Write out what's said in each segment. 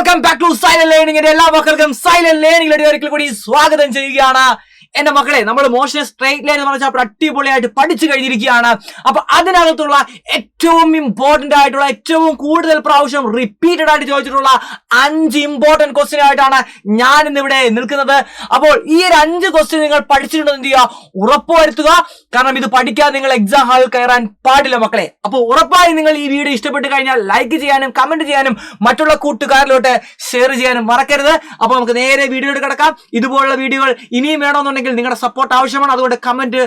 Welcome back to silent ലേണിംഗിന്റെ എല്ലാ മക്കൾക്കും സൈലന്റ് ലേണിംഗിലൂടെ ഒരിക്കൽ കൂടി സ്വാഗതം ചെയ്യുകയാണ്. എന്റെ മക്കളെ, നമ്മൾ മോഷൻ സ്ട്രേറ്റ് ലൈൻ എന്ന് പറഞ്ഞാൽ അടിപൊളിയായിട്ട് പഠിച്ചു കഴിഞ്ഞിരിക്കുകയാണ്. അപ്പൊ അതിനകത്തുള്ള ഏറ്റവും ഇമ്പോർട്ടന്റ് ആയിട്ടുള്ള, ഏറ്റവും കൂടുതൽ പ്രാവശ്യം റിപ്പീറ്റഡ് ആയിട്ട് ചോദിച്ചിട്ടുള്ള 5 ഇമ്പോർട്ടന്റ് ക്വസ്റ്റ്യൻ ആയിട്ടാണ് ഞാൻ ഇന്നിവിടെ നിൽക്കുന്നത്. അപ്പോൾ ഈ ഒരു 5 ക്വസ്റ്റ്യൻ നിങ്ങൾ പഠിച്ചിട്ടുണ്ടെന്ന് എന്ത് ചെയ്യുക, ഉറപ്പുവരുത്തുക. കാരണം ഇത് പഠിക്കാൻ നിങ്ങൾ എക്സാം ഹാളിൽ കയറാൻ പാടില്ല മക്കളെ. അപ്പോൾ ഉറപ്പായി നിങ്ങൾ ഈ വീഡിയോ ഇഷ്ടപ്പെട്ട് കഴിഞ്ഞാൽ ലൈക്ക് ചെയ്യാനും കമന്റ് ചെയ്യാനും മറ്റുള്ള കൂട്ടുകാരിലോട്ട് ഷെയർ ചെയ്യാനും മറക്കരുത്. അപ്പൊ നമുക്ക് നേരെ വീഡിയോയിലോട്ട് കിടക്കാം. ഇതുപോലുള്ള വീഡിയോകൾ ഇനിയും വേണമെന്നുണ്ടെങ്കിൽ നിങ്ങളുടെ സപ്പോർട്ട് ആവശ്യമാണ്. അതുകൊണ്ട് കമന്റ്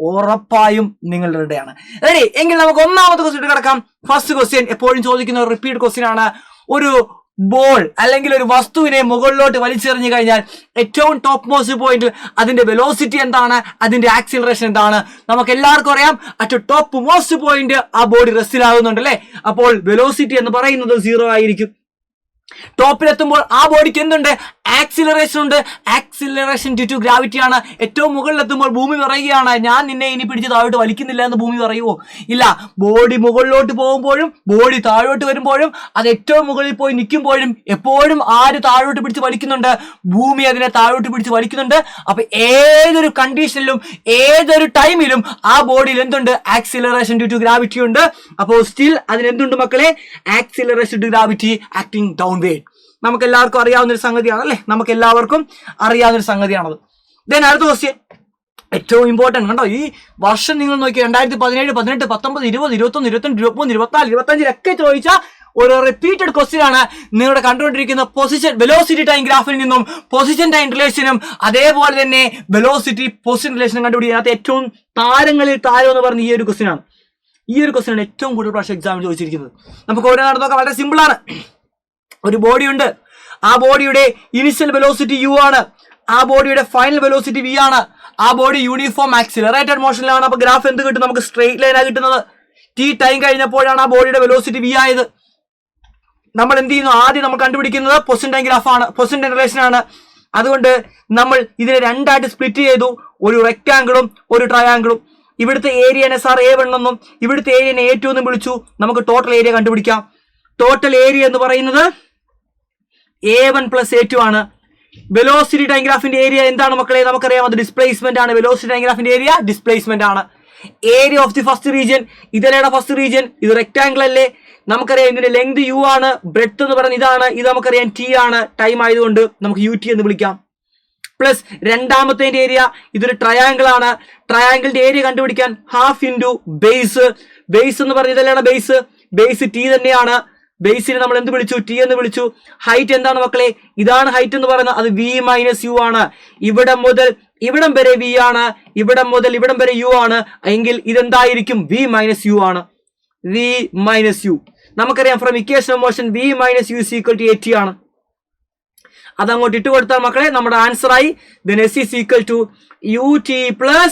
ഉറപ്പായും നിങ്ങളുടെയാണ്. റെഡി എങ്കിൽ നമുക്ക് ഒന്നാമത്തെ ക്വസ്റ്റ്യൻ കിടക്കാം. ഫസ്റ്റ് ക്വസ്റ്റ്യൻ എപ്പോഴും ചോദിക്കുന്ന ഒരു റിപ്പീറ്റ് ക്വസ്റ്റ്യൻ ആണ്. ഒരു ബോൾ അല്ലെങ്കിൽ ഒരു വസ്തുവിനെ മുകളിലോട്ട് വലിച്ചെറിഞ്ഞു കഴിഞ്ഞാൽ ഏറ്റവും ടോപ്പ് മോസ്റ്റ് പോയിന്റ് അതിന്റെ വെലോസിറ്റി എന്താണ്, അതിന്റെ ആക്സിലറേഷൻ എന്താണ്? നമുക്ക് എല്ലാവർക്കും അറിയാം, അറ്റ് ടോപ്പ് മോസ്റ്റ് പോയിന്റ് ആ ബോഡി റെസ്റ്റിലാകുന്നുണ്ട് അല്ലെ. അപ്പോൾ വെലോസിറ്റി എന്ന് പറയുന്നത് 0 ആയിരിക്കും. ടോപ്പിലെത്തുമ്പോൾ ആ ബോഡിക്ക് എന്തുണ്ട്? ആക്സിലറേഷൻ ഉണ്ട്. ആക്സിലറേഷൻ ഡ്യൂ ടു ഗ്രാവിറ്റി ആണ്. ഏറ്റവും മുകളിലെത്തുമ്പോൾ ഭൂമി പറയുകയാണ്, ഞാൻ നിന്നെ ഇനി പിടിച്ച് താഴോട്ട് വലിക്കുന്നില്ല എന്ന് ഭൂമി പറയുമോ? ഇല്ല. ബോഡി മുകളിലോട്ട് പോകുമ്പോഴും ബോഡി താഴോട്ട് വരുമ്പോഴും അത് ഏറ്റവും മുകളിൽ പോയി നിൽക്കുമ്പോഴും എപ്പോഴും ആര് താഴോട്ട് പിടിച്ച് വലിക്കുന്നുണ്ട്? ഭൂമി അതിനെ താഴോട്ട് പിടിച്ച് വലിക്കുന്നുണ്ട്. അപ്പൊ ഏതൊരു കണ്ടീഷനിലും ഏതൊരു ടൈമിലും ആ ബോഡിയിൽ എന്തുണ്ട്? ആക്സിലറേഷൻ ഡ്യൂ ടു ഗ്രാവിറ്റി ഉണ്ട്. അപ്പോൾ സ്റ്റിൽ അതിനെന്തുണ്ട് മക്കളെ? Acceleration due to gravity acting downward. നമുക്ക് എല്ലാവർക്കും അറിയാവുന്ന ഒരു സംഗതിയാണ് അല്ലെ. നമുക്ക് എല്ലാവർക്കും അറിയാവുന്ന ഒരു സംഗതിയാണത്. ദെൻ അടുത്ത ക്വസ്റ്റ്യൻ ഏറ്റവും ഇമ്പോർട്ടന്റ് കണ്ടോ. ഈ വർഷം നിങ്ങൾ നോക്കി 2017, 18, 19, 20, 21, 22, 23, 24, 25 ചോദിച്ച ഒരു റിപ്പീറ്റഡ് ക്വസ്റ്റ്യൻ ആണ്. നിങ്ങളുടെ കണ്ടുകൊണ്ടിരിക്കുന്ന പൊസിഷൻ വെലോസിറ്റി ടൈം ഗ്രാഫിൽ നിന്നും പൊസിഷൻ ടൈം റിലേഷനും അതേപോലെ തന്നെ വെലോസിറ്റി പൊസിഷൻ റിലേഷനും കണ്ടുപിടിക്കുന്നത് ഏറ്റവും താരങ്ങളിൽ താരം എന്ന് പറഞ്ഞ ഈ ഒരു ക്വസ്റ്റ്യൻ ആണ്. ഈ ഒരു ക്വസ്റ്റ്യൻ ആണ് ഏറ്റവും കൂടുതൽ പ്രാവശ്യം എക്സാമിൽ ചോദിച്ചിരിക്കുന്നത്. നമുക്ക് ഓരോ നടന്നൊക്കെ വളരെ സിമ്പിൾ ആണ്. ഒരു ബോഡി ഉണ്ട്. ആ ബോഡിയുടെ ഇനിഷ്യൽ വെലോസിറ്റി u ആണ്. ആ ബോഡിയുടെ ഫൈനൽ വെലോസിറ്റി v ആണ്. ആ ബോഡി യൂണിഫോം ആക്സിലറേറ്റഡ് മോഷനിലാണ്. അപ്പൊ ഗ്രാഫ് എന്ത് കിട്ടും? നമുക്ക് സ്ട്രെയിറ്റ് ലൈനാണ് കിട്ടുന്നത്. t ടൈം കഴിഞ്ഞപ്പോഴാണ് ആ ബോഡിയുടെ വെലോസിറ്റി v ആയത്. നമ്മൾ എന്ത് ചെയ്യുന്നു? ആദ്യം നമ്മൾ കണ്ടുപിടിക്കുന്നത് പൊസിഷൻ ടൈം ഗ്രാഫ് ആണ്, പൊസിഷൻ ടൈം റിലേഷൻ ആണ്. അതുകൊണ്ട് നമ്മൾ ഇതിനെ രണ്ടായിട്ട് സ്പ്ലിറ്റ് ചെയ്തു. ഒരു റെക്ടാങ്കിളും ഒരു ട്രയാങ്കിളും. ഇവിടുത്തെ ഏരിയനെ സാർ A1 എന്നും ഇവിടുത്തെ ഏരിയനെ A2 എന്നും വിളിച്ചു. നമുക്ക് ടോട്ടൽ ഏരിയ കണ്ടുപിടിക്കാം. ടോട്ടൽ ഏരിയ എന്ന് പറയുന്നത് A1 + A2 ആണ്. വെലോസിറ്റി ടൈം ഗ്രാഫിന്റെ ഏരിയ എന്താണ് മക്കളെ? നമുക്കറിയാം, അത് ഡിസ്പ്ലേസ്മെന്റ് ആണ്. വെലോസിറ്റി ടൈം ഗ്രാഫിന്റെ ഏരിയ ഡിസ്പ്ലേസ്മെന്റ് ആണ്. Area of the first region, ഇതല്ലേടെ ഫസ്റ്റ് റീജിയൻ. ഇത് റെക്ടാങ്കിൾ അല്ലേ? നമുക്കറിയാം ഇതിന്റെ ലെങ്ത് u ആണ്. ബ്രെഡ്ത്ത് എന്ന് പറയുന്നത് ഇതാണ്. ഇത് നമുക്കറിയാം t ആണ്. ടൈം ആയതുകൊണ്ട് നമുക്ക് ut എന്ന് വിളിക്കാം. പ്ലസ് രണ്ടാമത്തെ ഏരിയ, ഇതൊരു ട്രയാങ്കിൾ ആണ്. ട്രയാങ്കിളിന്റെ ഏരിയ കണ്ടുപിടിക്കാൻ ഹാഫ് ഇൻറ്റു ബേസ്. ബേസ് എന്ന് പറഞ്ഞ ഇതല്ലേടെ ബേസ്. ബേസ് t തന്നെയാണ്. ബേസിനെ നമ്മൾ എന്ത് വിളിച്ചു? t എന്ന് വിളിച്ചു. ഹൈറ്റ് എന്താണ് മക്കളെ? ഇതാണ് ഹൈറ്റ് എന്ന് പറയുന്നത്. അത് v - u ആണ്. ഇവിടം മുതൽ ഇവിടം വരെ v ആണ്. ഇവിടം മുതൽ ഇവിടം വരെ u ആണ്. എങ്കിൽ ഇതെന്തായിരിക്കും? v - u ആണ്. v - u. നമുക്കറിയാം from equation of motion v - u = at ആണ്. അതങ്ങോട്ട് ഇട്ട് കൊടുത്താൽ മക്കളെ നമ്മുടെ ആൻസർ ആയി. then s = ut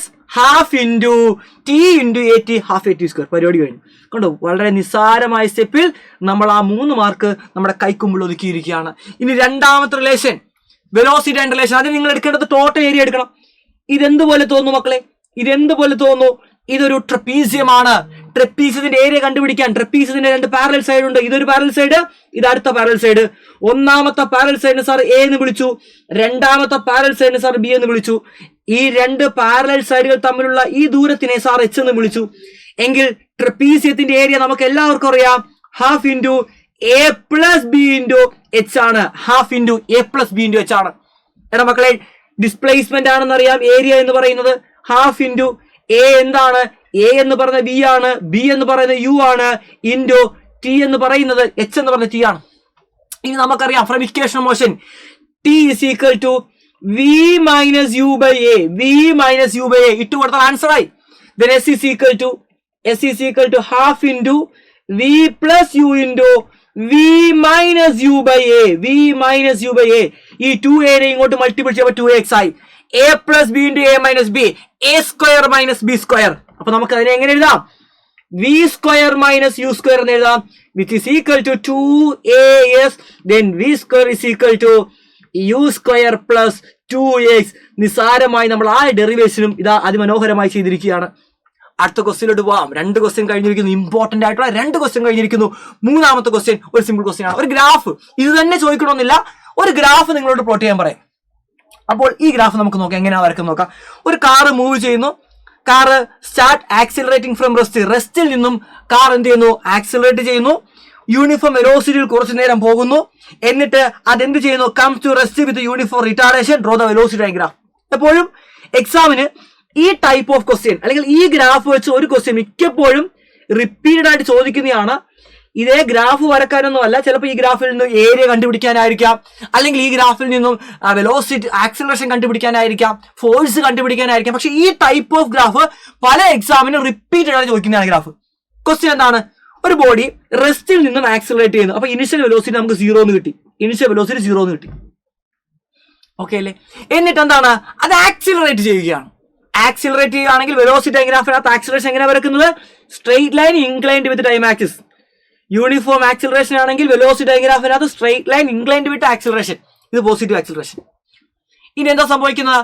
+ half into t × at, half at². പരിപാടി കഴിഞ്ഞു. കണ്ടോ, വളരെ നിസ്സാരമായ സ്റ്റെപ്പിൽ നമ്മൾ ആ 3 മാർക്ക് നമ്മുടെ കൈക്കുമ്പിൾ ഒതുക്കിയിരിക്കുകയാണ്. ഇനി രണ്ടാമത്തെ റിലേഷൻ, വെലോസിറ്റി ആൻഡ് റിലേഷൻ. അത് നിങ്ങൾ എടുക്കേണ്ടത് ടോട്ടൽ ഏരിയ എടുക്കണം. ഇതെന്തുപോലെ തോന്നുന്നു മക്കളെ? ഇതെന്തുപോലെ തോന്നുന്നു? ഇതൊരു ട്രപ്പീസിയം ആണ്. ട്രപ്പീസിയത്തിന്റെ ഏരിയ കണ്ടുപിടിക്കാൻ ട്രപ്പീസിയത്തിന്റെ 2 പാരലൽ സൈഡ് ഉണ്ട്. ഇതൊരു പാരലൽ സൈഡ്, ഇത് അടുത്ത പാരലൽ സൈഡ്. ഒന്നാമത്തെ പാരലൽ സൈഡിന് സാർ a എന്ന് വിളിച്ചു. രണ്ടാമത്തെ പാരലൽ സൈഡിന് സാർ b എന്ന് വിളിച്ചു. ഈ 2 പാരലൽ സൈഡുകൾ തമ്മിലുള്ള ഈ ദൂരത്തിനെ സാർ h എന്ന് വിളിച്ചു. എങ്കിൽ ട്രപ്പീസിയത്തിന്റെ ഏരിയ നമുക്ക് എല്ലാവർക്കും അറിയാം, half into a + b × h ആണ്. Half into a + b × h ആണ്. എടാ മക്കളെ, ഡിസ്പ്ലേസ്മെന്റ് ആണെന്ന് അറിയാം ഏരിയ എന്ന് പറയുന്നത്. ഹാഫ് ഇൻറ്റു a എന്താണ്? a എന്ന് പറയുന്നത് v ആണ്. b എന്ന് പറയുന്നത് u ആണ്. ഇൻറ്റു t എന്ന് പറയുന്നത് h എന്ന് പറയുന്നത് t ആണ്. ഇനി നമുക്കറിയാം from equation of motion t = v - u/a. v - u/a ഇട്ട് കൊടുത്താൽ ആൻസർ ആയി. then s = half into v + u into v - u/a. v - u/a. ഈ 2a ഇങ്ങോട്ട് മൾട്ടിപ്പിൾ ചെയ്യുമ്പോൾ 2x ആയി. a + b × a - b, a² - b². അപ്പൊ നമുക്ക് അതിനെ എങ്ങനെ എഴുതാം? v² - u² എന്ന് എഴുതാം. which is equal to 2as. then v² = u² + 2x. നിസ്സാരമായി നമ്മൾ ആ ഡെറിവേഷനും ഇതാ അതിമനോഹരമായി ചെയ്തിരിക്കുകയാണ്. അടുത്ത ക്വസ്റ്റ്യനിലോട്ട് പോവാം. 2 ക്വസ്റ്റ്യൻ കഴിഞ്ഞിരിക്കുന്നു. ഇമ്പോർട്ടന്റ് ആയിട്ടുള്ള 2 ക്വസ്റ്റ്യൻ കഴിഞ്ഞിരിക്കുന്നു. 3ാമത്തെ ക്വസ്റ്റ്യൻ ഒരു സിമ്പിൾ ക്വസ്റ്റ്യൻ ആണ്. ഒരു ഗ്രാഫ് ഇത് തന്നെ ചോദിക്കണമെന്നില്ല, ഒരു ഗ്രാഫ് നിങ്ങളോട് പ്ലോട്ട് ചെയ്യാൻ പറയാം. അപ്പോൾ ഈ ഗ്രാഫ് നമുക്ക് നോക്കാം, എങ്ങനെയാണ് വരക്കുന്നത് നോക്കാം. ഒരു കാറ് മൂവ് ചെയ്യുന്നു. കാറ് സ്റ്റാർട്ട് ആക്സിലറേറ്റിംഗ് ഫ്രം റെസ്റ്റിൽ നിന്നും കാർ എന്ത് ചെയ്യുന്നു? ആക്സിലറേറ്റ് ചെയ്യുന്നു. യൂണിഫോം വെലോസിറ്റിയിൽ കുറച്ചു നേരം പോകുന്നു. എന്നിട്ട് അതെന്ത് ചെയ്യുന്നു? Comes to rest with uniform retardation. Draw the velocity diagram. എപ്പോഴും എക്സാമിന് ഈ ടൈപ്പ് ഓഫ് ക്വസ്റ്റ്യൻ അല്ലെങ്കിൽ ഈ ഗ്രാഫ് വെച്ച് ഒരു ക്വസ്റ്റ്യൻ മിക്കപ്പോഴും റിപ്പീറ്റഡ് ആയിട്ട് ചോദിക്കുന്നതാണ്. ഇതേ ഗ്രാഫ് വരക്കാനൊന്നും അല്ല, ചിലപ്പോൾ ഈ ഗ്രാഫിൽ നിന്നും ഏരിയ കണ്ടുപിടിക്കാനായിരിക്കാം, അല്ലെങ്കിൽ ഈ ഗ്രാഫിൽ നിന്നും വെലോസിറ്റി ആക്സിലറേഷൻ കണ്ടുപിടിക്കാനായിരിക്കാം, ഫോഴ്സ് കണ്ടുപിടിക്കാനായിരിക്കാം. പക്ഷെ ഈ ടൈപ്പ് ഓഫ് ഗ്രാഫ് പല എക്സാമിനും റിപ്പീറ്റഡ് ആയിട്ട് ചോദിക്കുന്നതാണ് ഗ്രാഫ്. ക്വസ്റ്റ്യൻ എന്താണ്? ഒരു ബോഡി റെസ്റ്റിൽ നിന്നും ആക്സിലറേറ്റ് ചെയ്യുന്നു. അപ്പൊ ഇനിഷ്യൽ വെലോസിറ്റി നമുക്ക് 0 എന്ന് കിട്ടി. ഇനിഷ്യൽ വെലോസിറ്റി 0 എന്ന് കിട്ടി. ഓക്കെ അല്ലേ? എന്നിട്ട് എന്താണ്? അത് ആക്സിലറേറ്റ് ചെയ്യുകയാണ്. ആക്സിലറേറ്റ് ചെയ്യുകയാണെങ്കിൽ വെലോസിറ്റി ഡയഗ്രാഫിനകത്ത് ആക്സിലറേഷൻ എങ്ങനെ വരക്കുന്നത്? Straight line inclined with time axis. Uniform acceleration ആണെങ്കിൽ വെലോസിറ്റി ഡയഗ്രാഫിനകത്ത് സ്ട്രെയിറ്റ് ലൈൻ ഇൻക്ലൈൻഡ് വിത്ത് ആക്സിലറേഷൻ. ഇത് പോസിറ്റീവ് ആക്സിലറേഷൻ. ഇനി എന്താ സംഭവിക്കുന്നത്?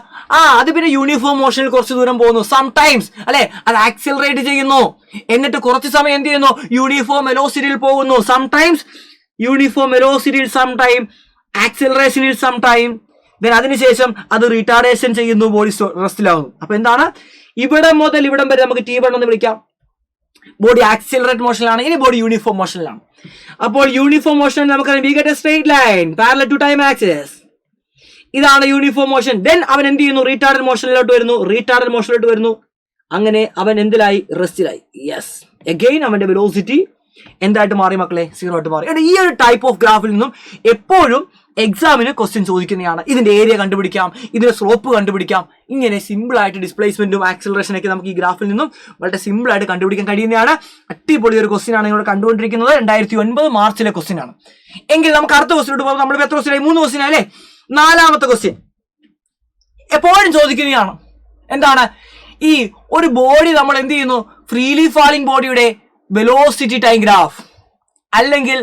അത് പിന്നെ യൂണിഫോം മോഷനിൽ കുറച്ച് ദൂരം പോകുന്നു. സംടൈംസ് അല്ലെ, അത് ആക്സിലറേറ്റ് ചെയ്യുന്നു. എന്നിട്ട് കുറച്ച് സമയം എന്ത് ചെയ്യുന്നു? യൂണിഫോം വെലോസിറ്റിയിൽ പോകുന്നു. സംടൈംസ് യൂണിഫോം വെലോസിറ്റിയിൽ, സംടൈം ആക്സിലറേഷനിൽ, സംടൈം ദെൻ അതിനുശേഷം അത് റിട്ടാർഡേഷൻ ചെയ്യുന്നു, ബോഡി റെസ്റ്റിലാവുന്നു. അപ്പൊ എന്താണ്? ഇവിടം മുതൽ ഇവിടം വരെ നമുക്ക് T1 എന്ന് വിളിക്കാം. ബോഡി ആക്സിലറേറ്റ് മോഷനിലാണ്, ഇനി ബോഡി യൂണിഫോം മോഷനിലാണ്. അപ്പോൾ യൂണിഫോം മോഷൻ നമുക്കറിയാം, we get a straight line parallel to time axis. ഇതാണ് യൂണിഫോം മോഷൻ. ദെൻ അവൻ എന്ത് ചെയ്യുന്നു? റീടാർഡഡ് മോഷനിലോട്ട് വരുന്നു. അങ്ങനെ അവൻ എന്തിലായി? റെസ്റ്റിലായി. യെസ്, അഗെയിൻ അവന്റെ വെലോസിറ്റി എന്തായിട്ട് മാറി മക്കളെ? 0 ആയിട്ട് മാറി. ഈ ഒരു ടൈപ്പ് ഓഫ് ഗ്രാഫിൽ നിന്നും എപ്പോഴും എക്സാമിന് ക്വസ്റ്റ്യൻ ചോദിക്കുന്നതാണ്. ഇതിന്റെ ഏരിയ കണ്ടുപിടിക്കാം, ഇതിന്റെ സ്ലോപ്പ് കണ്ടുപിടിക്കാം. ഇങ്ങനെ സിമ്പിൾ ആയിട്ട് ഡിസ്പ്ലേസ്മെന്റും ആക്സിലറേഷനൊക്കെ നമുക്ക് ഈ ഗ്രാഫിൽ നിന്നും വളരെ സിമ്പിൾ ആയിട്ട് കണ്ടുപിടിക്കാൻ കഴിയുന്നതാണ്. അടിപൊളി ഒരു ക്വസ്റ്റ്യൻ ആണ് നിങ്ങൾ കണ്ടുകൊണ്ടിരിക്കുന്നത്. 2009 മാർച്ചിലെ ക്വസ്റ്റ്യൻ ആണ്. എങ്കിൽ നമുക്ക് അടുത്ത ക്വസ്റ്റ്യനോട് പോകുമ്പോൾ നമ്മൾ എത്ര ക്വസ്റ്റ്യൻ ആയി? 3 ക്വസ്റ്റ്യൻ അല്ലേ? 4ാമത്തെ ക്വസ്റ്റ്യൻ എപ്പോഴും ചോദിക്കുന്നതാണ്. എന്താണ്? ഈ ഒരു ബോഡി നമ്മൾ എന്ത് ചെയ്യുന്നു? ഫ്രീലി ഫാളിംഗ് ബോഡിയുടെ വെലോസിറ്റി ടൈം ഗ്രാഫ്, അല്ലെങ്കിൽ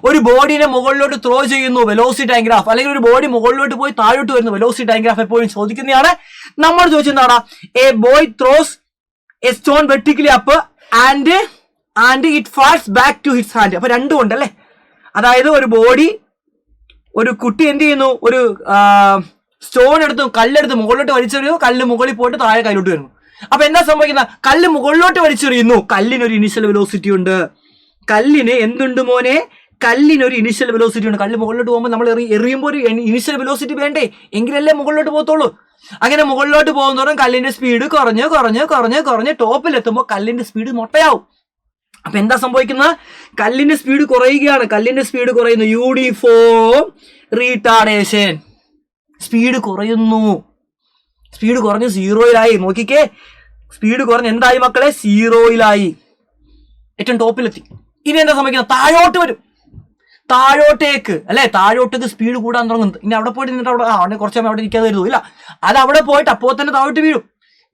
ഒരു ബോഡിനെ മുകളിലോട്ട് ത്രോ ചെയ്യുന്നു, വെലോസിറ്റി ടൈം ഗ്രാഫ്, അല്ലെങ്കിൽ ഒരു ബോഡി മുകളിലോട്ട് പോയി താഴോട്ട് വരുന്നു, വെലോസിറ്റി ടൈം ഗ്രാഫ് എപ്പോഴും ചോദിക്കുന്നതാണ്. നമ്മൾ ചോദിച്ചെന്താണ്? A boy throws a stone vertically up and it falls back to hits hand. അപ്പൊ രണ്ടും ഉണ്ടല്ലേ. അതായത് ഒരു കുട്ടി എന്ത് ചെയ്യുന്നു? ഒരു സ്റ്റോൺ എടുത്ത്, കല്ലെടുത്ത് മുകളിലോട്ട് വലിച്ചെറിയുന്നു. കല്ല് മുകളിൽ പോയിട്ട് താഴെ കയ്യിലോട്ട് വരുന്നു. അപ്പൊ എന്താ സംഭവിക്കുന്നത്? കല്ല് മുകളിലോട്ട് വലിച്ചെറിയുന്നു. കല്ലിനൊരു ഇനിഷ്യൽ വെലോസിറ്റി ഉണ്ട്. കല്ലിന് എന്തുണ്ട് മോനെ? കല്ലിനൊരു ഇനിഷ്യൽ വെലോസിറ്റി ഉണ്ട്. കല്ല് മുകളിലോട്ട് പോകുമ്പോൾ നമ്മൾ എറിയുമ്പോൾ ഒരു ഇനിഷ്യൽ വെലോസിറ്റി വേണ്ടേ? എങ്കിലല്ലേ മുകളിലോട്ട് പോകത്തുള്ളൂ. അങ്ങനെ മുകളിലോട്ട് പോകുന്നതോറും കല്ലിന്റെ സ്പീഡ് കുറഞ്ഞ് ടോപ്പിലെത്തുമ്പോൾ കല്ലിന്റെ സ്പീഡ് മൊട്ടയാവും. അപ്പൊ എന്താ സംഭവിക്കുന്നത്? കല്ലിന്റെ സ്പീഡ് കുറയുകയാണ്. കല്ലിന്റെ സ്പീഡ് കുറയുന്നു. യൂണിഫോം റീടാർഡേഷൻ. സ്പീഡ് കുറയുന്നു. സ്പീഡ് കുറഞ്ഞ് 0-യിലായി. നോക്കിക്കേ, സ്പീഡ് കുറഞ്ഞ് എന്തായി മക്കളെ? 0-യിലായി. ഏറ്റവും ടോപ്പിലെത്തി. ഇനി എന്താ സംഭവിക്കുന്നത്? താഴോട്ട് വരും. താഴോട്ടേക്ക് അല്ലെ, താഴോട്ടേക്ക് സ്പീഡ് കൂടാൻ തുടങ്ങും. ഇനി അവിടെ പോയിട്ട് നിന്നിട്ട് അവിടെ കുറച്ച് സമയം അവിടെ നിൽക്കാതെ വരുന്നു. ഇല്ല, അത് അവിടെ പോയിട്ട് അപ്പോൾ തന്നെ താഴോട്ട്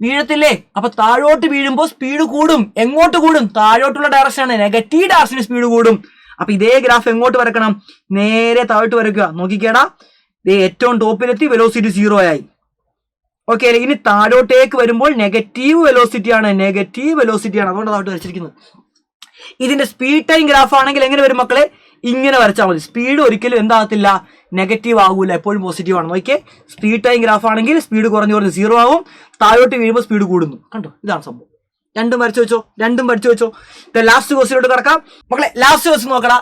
വീഴത്തില്ലേ? അപ്പൊ താഴോട്ട് വീഴുമ്പോൾ സ്പീഡ് കൂടും. എങ്ങോട്ട് കൂടും? താഴോട്ടുള്ള ഡയറക്ഷനാണ്, നെഗറ്റീവ് ഡയറക്ഷന് സ്പീഡ് കൂടും. അപ്പൊ ഇതേ ഗ്രാഫ് എങ്ങോട്ട് വരക്കണം? നേരെ താഴോട്ട് വരയ്ക്കുക. നോക്കിക്കേടാ, ഏറ്റവും ടോപ്പിലെത്തി, വെലോസിറ്റി 0 ആയി. ഓക്കെ അല്ലേ? ഇനി താഴോട്ടേക്ക് വരുമ്പോൾ നെഗറ്റീവ് വെലോസിറ്റി ആണ്. അതുകൊണ്ട് താഴോട്ട് വരച്ചിരിക്കുന്നത്. ഇതിന്റെ സ്പീഡ് ടൈം ഗ്രാഫ് ആണെങ്കിൽ എങ്ങനെ വരും മക്കളെ? ഇങ്ങനെ വരച്ചാൽ മതി. സ്പീഡ് ഒരിക്കലും എന്താകത്തില്ല, നെഗറ്റീവ് ആകൂല, എപ്പോഴും പോസിറ്റീവ് ആണ്. നോക്കിയേ, സ്പീഡ് ടൈം ഗ്രാഫ് ആണെങ്കിൽ സ്പീഡ് കുറഞ്ഞ് 0 ആവും. താഴോട്ട് വീഴുമ്പോൾ സ്പീഡ് കൂടുന്നു. കണ്ടോ? ഇതാണ് സംഭവം. രണ്ടും പഠിച്ചു വെച്ചോ. ലാസ്റ്റ് ക്വസ്റ്റ്യനോട്ട് കിടക്കാം മക്കളെ. ലാസ്റ്റ് ക്വസ്റ്റ്യൻ നോക്കടാ.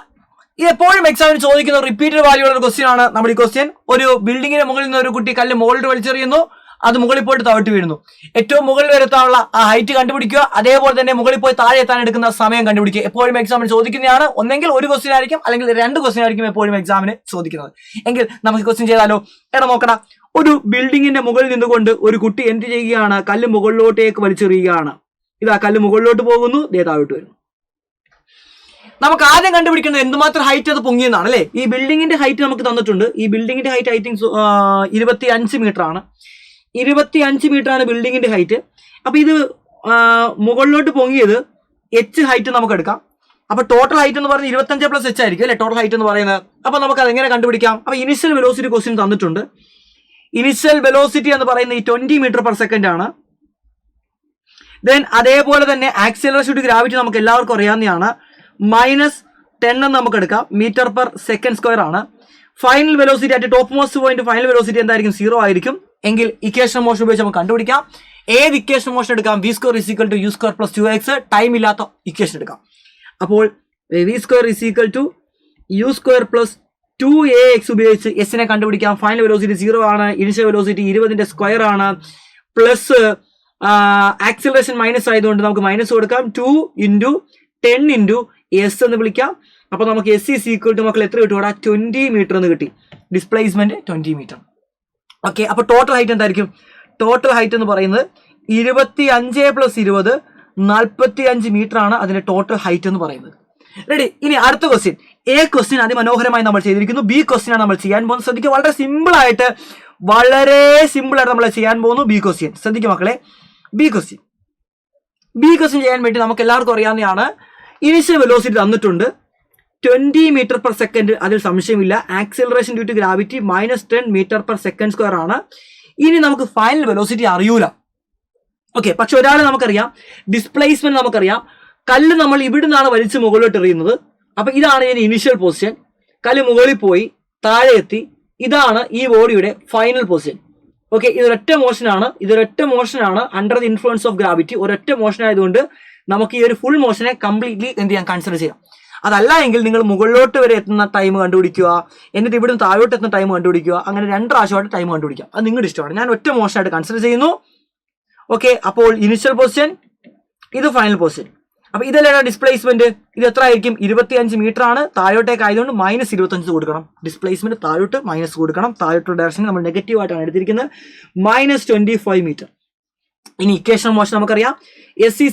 ഇത് എപ്പോഴും എക്സാമിന് ചോദിക്കുന്ന റിപ്പീറ്റഡ് വാല്യൂ ഉള്ള ഒരു ക്വസ്റ്റ്യൻ ആണ് നമ്മുടെ ഈ ക്വസ്റ്റ്യൻ. ഒരു ബിൽഡിങ്ങിന് മുകളിൽ നിന്ന് ഒരു കുട്ടി കല്ല് മുകളിൽ വലിച്ചെറിയുന്നു. അത് മുകളിൽ പോയിട്ട് താഴോട്ട് വീഴുന്നു. ഏറ്റവും മുകളിൽ വരെത്താനുള്ള ആ ഹൈറ്റ് കണ്ടുപിടിക്കുക. അതേപോലെ തന്നെ മുകളിൽ പോയി താഴെ എത്താൻ എടുക്കുന്ന സമയം കണ്ടുപിടിക്കുക. എപ്പോഴും എക്സാമിന് ചോദിക്കുന്നതാണ്. ഒന്നെങ്കിൽ ഒരു ക്വസ്റ്റ്യൻ ആയിരിക്കും, അല്ലെങ്കിൽ 2 ക്വസ്റ്റ്യൻ ആയിരിക്കും എപ്പോഴും എക്സാമിന് ചോദിക്കുന്നത്. എങ്കിൽ നമുക്ക് ക്വസ്റ്റ്യൻ ചെയ്താലോ? നോക്കടാ. ഒരു ബിൽഡിങ്ങിന്റെ മുകളിൽ നിന്നുകൊണ്ട് ഒരു കുട്ടി എന്ത് ചെയ്യുകയാണ്? കല്ല് മുകളിലോട്ടേക്ക് വലിച്ചെറിയുകയാണ്. ഇതാ കല്ല് മുകളിലോട്ട് പോകുന്നു, താഴോട്ട് വരുന്നു. നമുക്ക് ആദ്യം കണ്ടുപിടിക്കുന്നത് എന്തുമാത്രം ഹൈറ്റ് അത് പൊങ്ങിയെന്നാണ് അല്ലെ. ഈ ബിൽഡിങ്ങിന്റെ ഹൈറ്റ് നമുക്ക് തന്നിട്ടുണ്ട്. ഈ ബിൽഡിങ്ങിന്റെ ഹൈറ്റ് ഐ തിങ്ക് 25 മീറ്റർ ആണ്. 25 മീറ്റർ ആണ് ബിൽഡിങ്ങിന്റെ ഹൈറ്റ്. അപ്പൊ ഇത് മുകളിലോട്ട് പൊങ്ങിയത് h ഹൈറ്റ് നമുക്ക് എടുക്കാം. അപ്പൊ ടോട്ടൽ ഹൈറ്റ് എന്ന് പറയുന്നത് 25 + h ആയിരിക്കും അല്ലെ, ടോട്ടൽ ഹൈറ്റ് എന്ന് പറയുന്നത്. അപ്പൊ നമുക്ക് അത് എങ്ങനെ കണ്ടുപിടിക്കാം? അപ്പൊ ഇനിഷ്യൽ വെലോസിറ്റി ക്വസ്റ്റ്യൻ തന്നിട്ടുണ്ട്. ഇനിഷ്യൽ വെലോസിറ്റി എന്ന് പറയുന്നത് 20 മീറ്റർ പെർ സെക്കൻഡ് ആണ്. ദെൻ അതേപോലെ തന്നെ ആക്സിലറേഷൻ ടു ഗ്രാവിറ്റി നമുക്ക് എല്ലാവർക്കും അറിയാവുന്നതാണ്. -10 എന്ന് നമുക്ക് എടുക്കാം, m/s² ആണ്. Final velocity at top most point final velocity എന്തായിരിക്കും? 0 ആയിരിക്കും. എങ്കിൽ ഇക്വേഷൻ മോഷൻ ഉപയോഗിച്ച് നമുക്ക് കണ്ടുപിടിക്കാം. ഏത് ഇക്വേഷൻ മോഷൻ എടുക്കാം? v² = u² + 2x. ടൈം ഇല്ലാത്ത ഇക്വേഷൻ എടുക്കാം. അപ്പോൾ v² = u² + 2ax ഉപയോഗിച്ച് s നെ കണ്ടുപിടിക്കാം. ഫൈനൽ വെലോസിറ്റി 0 ആണ്. ഇനിഷ്യൽ വെലോസിറ്റി 20ന്റെ സ്ക്വയർ ആണ്. പ്ലസ് ആക്സിലറേഷൻ മൈനസ് ആയതുകൊണ്ട് നമുക്ക് മൈനസ് കൊടുക്കാം. 2 × 10 × s എന്ന് വിളിക്കാം. അപ്പൊ നമുക്ക് s = മക്കൾ എത്ര കിട്ടും? 20 മീറ്റർ എന്ന് കിട്ടി. Displacement 20 metre. ഓക്കെ, അപ്പൊ ടോട്ടൽ ഹൈറ്റ് എന്തായിരിക്കും? ടോട്ടൽ ഹൈറ്റ് എന്ന് പറയുന്നത് 25 + 20 45 മീറ്റർ ആണ് അതിന്റെ ടോട്ടൽ ഹൈറ്റ് എന്ന് പറയുന്നത്. റെഡി? ഇനി അടുത്ത ക്വസ്റ്റ്യൻ. എ ക്വസ്റ്റ്യൻ അതിമനോഹരമായി നമ്മൾ ചെയ്തിരിക്കുന്നു. ബി ക്വസ്റ്റ്യൻ ആണ് നമ്മൾ ചെയ്യാൻ പോകുന്നത്. ശ്രദ്ധിക്കുക, വളരെ സിമ്പിൾ ആയിട്ട് നമ്മൾ ചെയ്യാൻ പോകുന്നു. ബി ക്വസ്റ്റ്യൻ ശ്രദ്ധിക്കുക മക്കളെ. ബി ക്വസ്റ്റ്യൻ ചെയ്യാൻ വേണ്ടി നമുക്ക് എല്ലാവർക്കും അറിയാവുന്നതാണ്. ഇനിഷ്യൽ വെലോസിറ്റി തന്നിട്ടുണ്ട് 20 m/s. അതിൽ സംശയമില്ല. Acceleration due to gravity -10 m/s² ആണ്. ഇനി നമുക്ക് ഫൈനൽ വെലോസിറ്റി അറിയൂല. ഓക്കെ, പക്ഷെ ഒരാളെ നമുക്കറിയാം, ഡിസ്പ്ലേസ്മെന്റ് നമുക്കറിയാം. കല്ല് നമ്മൾ ഇവിടെ നിന്നാണ് വലിച്ച് മുകളിലോട്ട് എറിയുന്നത്. അപ്പൊ ഇതാണ് ഇതിന്റെ ഇനിഷ്യൽ പൊസിഷൻ. കല്ല് മുകളിൽ പോയി താഴെ എത്തി. ഇതാണ് ഈ ബോഡിയുടെ ഫൈനൽ പൊസിഷൻ. ഓക്കെ, ഇതൊരൊറ്റ മോഷനാണ് under the influence of gravity. ഒരൊറ്റ മോഷൻ ആയതുകൊണ്ട് നമുക്ക് ഈ ഒരു ഫുൾ മോഷനെ കംപ്ലീറ്റ്ലി എന്ത് ചെയ്യാം? കൺസിഡർ ചെയ്യാം. അതല്ല എങ്കിൽ നിങ്ങൾ മുകളിലോട്ട് വരെ എത്തുന്ന ടൈം കണ്ടുപിടിക്കുക, എന്നിട്ട് ഇവിടുന്ന് താഴോട്ട് എത്തുന്ന ടൈം കണ്ടുപിടിക്കുക. അങ്ങനെ 2 പ്രാവശ്യമായിട്ട് ടൈം കണ്ടുപിടിക്കാം. അത് നിങ്ങളുടെ ഇഷ്ടമാണ്. ഞാൻ ഒറ്റ മോഷനായിട്ട് കൺസിഡർ ചെയ്യുന്നു. ഓക്കെ, അപ്പോൾ ഇനിഷ്യൽ പൊസിഷൻ, ഇത് ഫൈനൽ പൊസിഷൻ. അപ്പൊ ഇതെല്ലാം ഡിസ്പ്ലേസ്മെന്റ്. ഇത് എത്ര ആയിരിക്കും? 25 മീറ്റർ ആണ്. താഴോട്ടേക്ക് ആയതുകൊണ്ട് -25 കൊടുക്കണം. ഡിസ്പ്ലേസ്മെന്റ് താഴോട്ട് മൈനസ് കൊടുക്കണം. താഴോട്ടുള്ള ഡയറക്ഷൻ നമ്മൾ നെഗറ്റീവ് ആയിട്ടാണ് എടുത്തിരിക്കുന്നത്. -25 മീറ്റർ. ഇനി ഇക്വേഷൻ മോഷൻ നമുക്കറിയാം. s =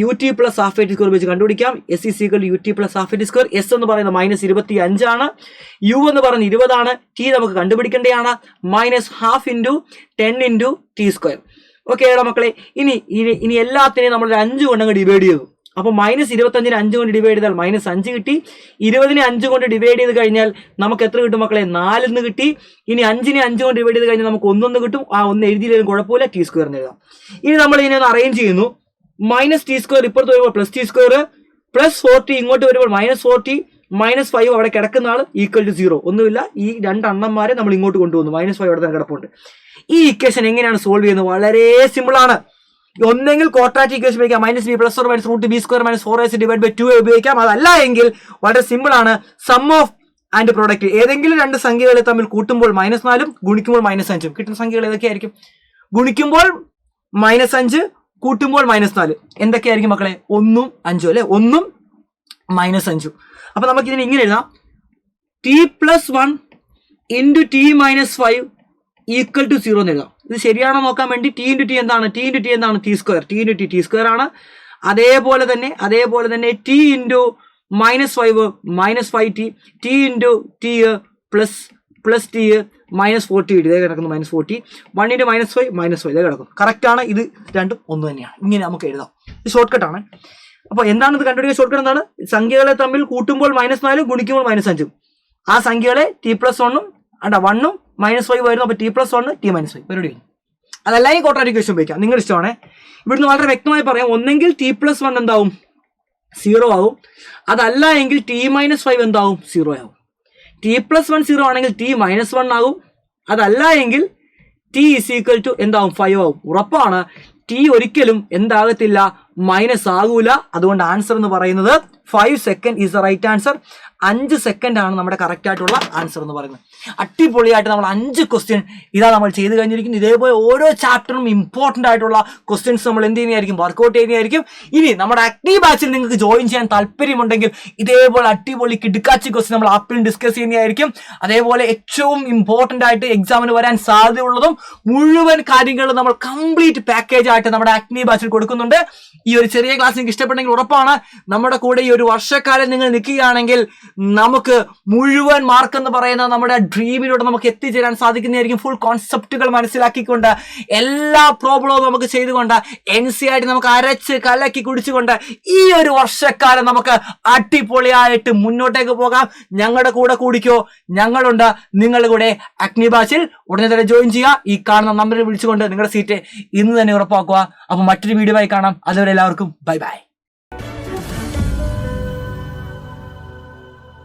ut + ½ വെച്ച് കണ്ടുപിടിക്കാം. s = ut + ½ s എന്ന് പറയുന്നത് -25 ആണ്. u എന്ന് പറയുന്നത് 20 ആണ്. t നമുക്ക് കണ്ടുപിടിക്കേണ്ടതാണ്. -12 × 10 × t². ഓക്കെ മക്കളെ, ഇനി എല്ലാത്തിനെയും നമ്മൾ 5 കൊണ്ട് ഡിവൈഡ് ചെയ്തു. അപ്പൊ -25നെ 5 കൊണ്ട് ഡിവൈഡ് ചെയ്താൽ -5 കിട്ടി. 20നെ 5 കൊണ്ട് ഡിവൈഡ് ചെയ്ത് കഴിഞ്ഞാൽ നമുക്ക് എത്ര കിട്ടും മക്കളെ? 4 എന്ന് കിട്ടി. ഇനി 5നെ 5 കൊണ്ട് ഡിവൈഡ് ചെയ്ത് കഴിഞ്ഞാൽ നമുക്ക് 1 കിട്ടും. ആ 1 എഴുതിയില്ലെങ്കിലും കുഴപ്പമില്ല, t² എന്ന് എഴുതാം. ഇനി നമ്മൾ ഇതിനെ ഒന്ന് അറേഞ്ച് ചെയ്യുന്നു. -t² ഇപ്പുറത്ത് വരുമ്പോൾ +t² +40 ഇങ്ങോട്ട് വരുമ്പോൾ -40 -5 അവിടെ കിടക്കുന്ന ആൾ = 0. ഒന്നുമില്ല, ഈ 2 അണ്ണന്മാരെ നമ്മൾ ഇങ്ങോട്ട് കൊണ്ടുവന്നു. -5 അവിടെ തന്നെ കിടപ്പുണ്ട്. ഈ ഇക്വേഷൻ എങ്ങനെയാണ് സോൾവ് ചെയ്യുന്നത്? വളരെ സിമ്പിൾ ആണ്. ഒന്നെങ്കിൽ ക്വാഡ്രാറ്റിക് ഇക്വേഷൻ ഉപയോഗിക്കാം. -b + or -√b² - 4ac / 2a ഉപയോഗിക്കാം. അതല്ല എങ്കിൽ വളരെ സിമ്പിൾ ആണ്. Sum of and product. ഏതെങ്കിലും 2 സംഖ്യകളെ തമ്മിൽ കൂട്ടുമ്പോൾ -4 ഗുണിക്കുമ്പോൾ -5 കിട്ടുന്ന സംഖ്യകൾ ഏതൊക്കെയായിരിക്കും? ഗുണിക്കുമ്പോൾ -5, കൂട്ടുമ്പോൾ -4. എന്തൊക്കെയായിരിക്കും മക്കളെ? 1ഉം 5ഉം അല്ലെ? 1ഉം -5ഉം. അപ്പൊ നമുക്ക് ഇതിനെ ഇങ്ങനെ എഴുതാം. t+1 × t-5 = 0 എന്ന് എഴുതാം. ഇത് ശരിയാണോ നോക്കാൻ വേണ്ടി t × t എന്താണ്? t × t എന്താണ്? t². t × t t² ആണ്. അതേപോലെ തന്നെ t × -5 -5t, t × t plus t -40 ഇതേ കിടക്കുന്നു. -40 1 × -5 ഇതേ കിടക്കും. കറക്റ്റ് ആണ്. ഇത് രണ്ടും ഒന്ന് തന്നെയാണ്. ഇങ്ങനെ നമുക്ക് എഴുതാം. ഇത് ഷോർട്ട് കട്ട് ആണ്. അപ്പൊ എന്താണ് ഇത് കണ്ടുപിടിക്കുക? ഷോർട്ട് കട്ട് എന്താണ്? സംഖ്യകളെ തമ്മിൽ കൂട്ടുമ്പോൾ -4 ഗുണിക്കുമ്പോൾ -5. ആ സംഖ്യകളെ t+1ഉം 1ഉം -5 വരുന്നു. അപ്പൊ t+1 t-5 പരിപാടി. അതല്ല ഈ ക്വാഡ്രാറ്റിക് ഇക്വേഷൻ ഉപയോഗിക്കാം. നിങ്ങളുടെ ഇഷ്ടമാണ്. ഇവിടുന്ന് വളരെ വ്യക്തമായി പറയാം. ഒന്നെങ്കിൽ t+1 എന്താവും? 0 ആവും. അതല്ല എങ്കിൽ t-5 എന്താവും? 0 ആവും. t+1 0 ആണെങ്കിൽ t-1 ആകും. അതല്ല എങ്കിൽ t = എന്താവും? 5 ആവും. ഉറപ്പാണ്. t ഒരിക്കലും എന്താകത്തില്ല? മൈനസ് ആകൂല. അതുകൊണ്ട് ആൻസർ എന്ന് പറയുന്നത് 5 second is the right answer. 5 second ആണ് നമ്മുടെ കറക്റ്റ് ആയിട്ടുള്ള ആൻസർ എന്ന് പറയുന്നത്. അടിപൊളിയായിട്ട് നമ്മൾ 5 ക്വസ്റ്റ്യൻ ഇതാ നമ്മൾ ചെയ്ത് കഴിഞ്ഞിരിക്കുന്നത്. ഇതേപോലെ ഓരോ ചാപ്റ്ററും ഇമ്പോർട്ടന്റ് ആയിട്ടുള്ള ക്വസ്റ്റ്യൻസ് നമ്മൾ എന്ത് ചെയ്യുന്നതായിരിക്കും? വർക്ക്ഔട്ട് ചെയ്യുന്നതായിരിക്കും. ഇനി നമ്മുടെ ആക്റ്റീവ് ബാച്ചിൽ നിങ്ങൾക്ക് ജോയിൻ ചെയ്യാൻ താല്പര്യമുണ്ടെങ്കിൽ ഇതേപോലെ അടിപൊളി കിടുക്കാച്ചി ക്വസ്റ്റ്യൻ നമ്മൾ ആപ്പിൽ ഡിസ്കസ് ചെയ്യുന്നതായിരിക്കും. അതേപോലെ ഏറ്റവും ഇമ്പോർട്ടന്റ് ആയിട്ട് എക്സാമിന് വരാൻ സാധ്യതയുള്ളതും മുഴുവൻ കാര്യങ്ങളും നമ്മൾ കംപ്ലീറ്റ് പാക്കേജ് ആയിട്ട് നമ്മുടെ ആക്റ്റീവ് ബാച്ചിൽ കൊടുക്കുന്നുണ്ട്. ഈ ഒരു ചെറിയ ക്ലാസ് നിങ്ങൾക്ക് ഇഷ്ടപ്പെട്ടെങ്കിൽ ഉറപ്പാണ് നമ്മുടെ കൂടെ ഈ ഒരു വർഷക്കാലം നിങ്ങൾ നിൽക്കുകയാണെങ്കിൽ നമുക്ക് മുഴുവൻ മാർക്ക് എന്ന് പറയുന്ന നമ്മുടെ ഡ്രീമിലൂടെ നമുക്ക് എത്തിച്ചേരാൻ സാധിക്കുന്നതായിരിക്കും. ഫുൾ കോൺസെപ്റ്റുകൾ മനസ്സിലാക്കിക്കൊണ്ട് എല്ലാ പ്രോബ്ലവും നമുക്ക് ചെയ്തുകൊണ്ട് NCERT നമുക്ക് അരച്ച് കലക്കി കുടിച്ചുകൊണ്ട് ഈ ഒരു വർഷക്കാലം നമുക്ക് അടിപൊളിയായിട്ട് മുന്നോട്ടേക്ക് പോകാം. ഞങ്ങളുടെ കൂടെ കൂടിക്കോ, ഞങ്ങളുണ്ട് നിങ്ങളുടെ കൂടെ. അഗ്നി ബാച്ചിൽ ഉടനെ തന്നെ ജോയിൻ ചെയ്യുക. ഈ കാണുന്ന നമ്പറിൽ വിളിച്ചുകൊണ്ട് നിങ്ങളുടെ സീറ്റ് ഇന്ന് തന്നെ ഉറപ്പാക്കുക. അപ്പൊ മറ്റൊരു വീഡിയോ ആയി കാണാം. അതുവരെ എല്ലാവർക്കും ബൈ ബൈ.